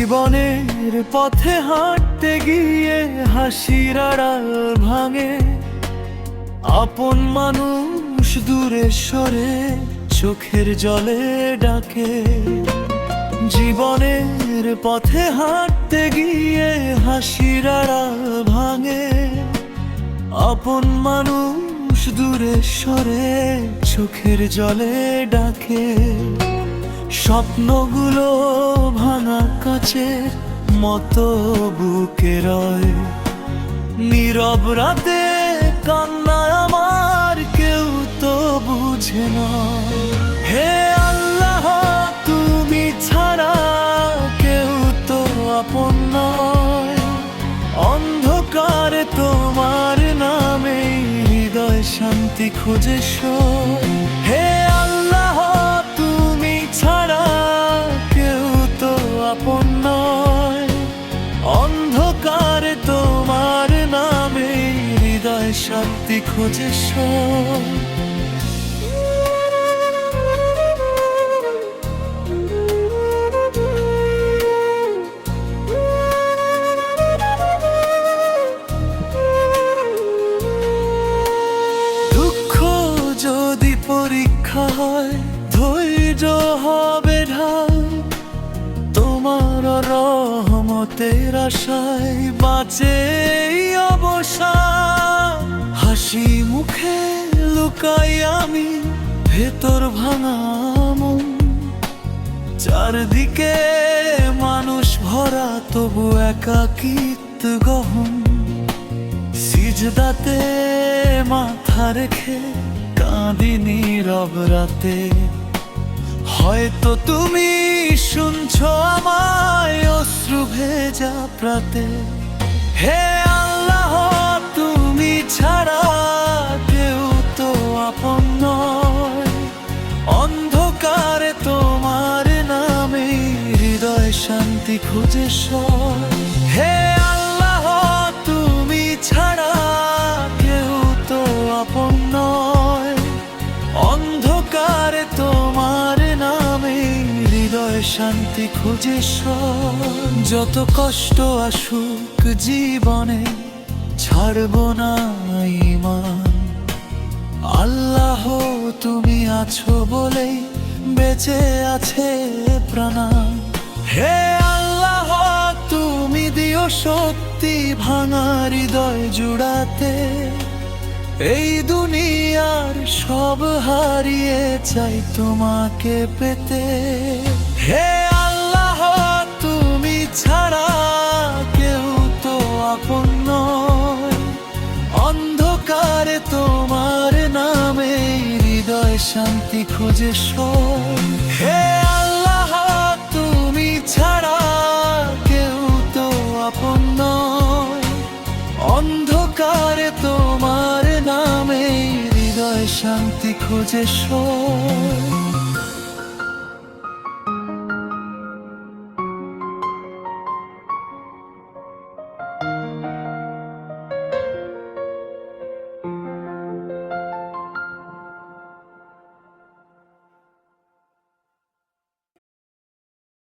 জীবনের পথে হাঁটতে গিয়ে হাসির আড়াল ভাঙে, আপন মানুষ দূরে সরে চোখের জলে ডাকে। জীবনের পথে হাঁটতে গিয়ে হাসির আড়াল ভাঙে, আপন মানুষ দূরে সরে চোখের জলে ডাকে। স্বপ্নগুলো ভাঙা কাচের মতো বুকে রয়, নীরব রাতে কান্না আমার কেউ তো বুঝে না। হে আল্লাহ, তুমি ছাড়া কেউ তো আপন নয়, অন্ধকারে তোমার নামে হৃদয় শান্তি খুঁজে শোয়। হে আল্লাহ, তুমি ছাড়া কেউ তো আপন নয়, অন্ধকারে তোমার নামে হৃদয় শান্তি খুঁজে শোয়। পরীক্ষা হয়, ধৈর্য হবে ঢাল, তোমার রহমতের আশায় বাঁচে এই অবসান। হাসি মুখে লুকাই আমি ভেতর ভাঙা মন, চারদিকে মানুষ ভরা তবু একাকিত্ব গহন। সিজদাতে মাথা রেখে কাঁদি নীরব রাতে, হয়তো তুমি শুনছো আমায় অশ্রু ভেজা প্রাতে। হে আল্লাহ, তুমি ছাড়া কেউ তো আপন নয়, অন্ধকারে তোমার নামে হৃদয় শান্তি খুঁজে শোয়। হে আল্লাহ, তুমি ছাড়া কেউ তো আপন নয়, অন্ধকারে তোমার নামে হৃদয় শান্তি খুঁজে শোয়। যত কষ্ট আসুক জীবনে ছাড়ব না ঈমান, আল্লাহ তুমি আছো বলেই বেঁচে আছে প্রাণ। হে আল্লাহ, তুমি দিও শক্তি ভাঙা হৃদয় জুড়াতে, এই দুনিয়ার সব হারিয়ে চাই তোমাকে পেতে। হে আল্লাহ, তুমি ছাড়া কেউ তো আপন নয়, অন্ধকারে তোমার নামে হৃদয় শান্তি খুঁজে শোয়। হে আল্লাহ, তুমি ছাড়া কেউ তো আপন নয়, অন্ধকারে তোমার নামে হৃদয় শান্তি খুঁজে শোয়।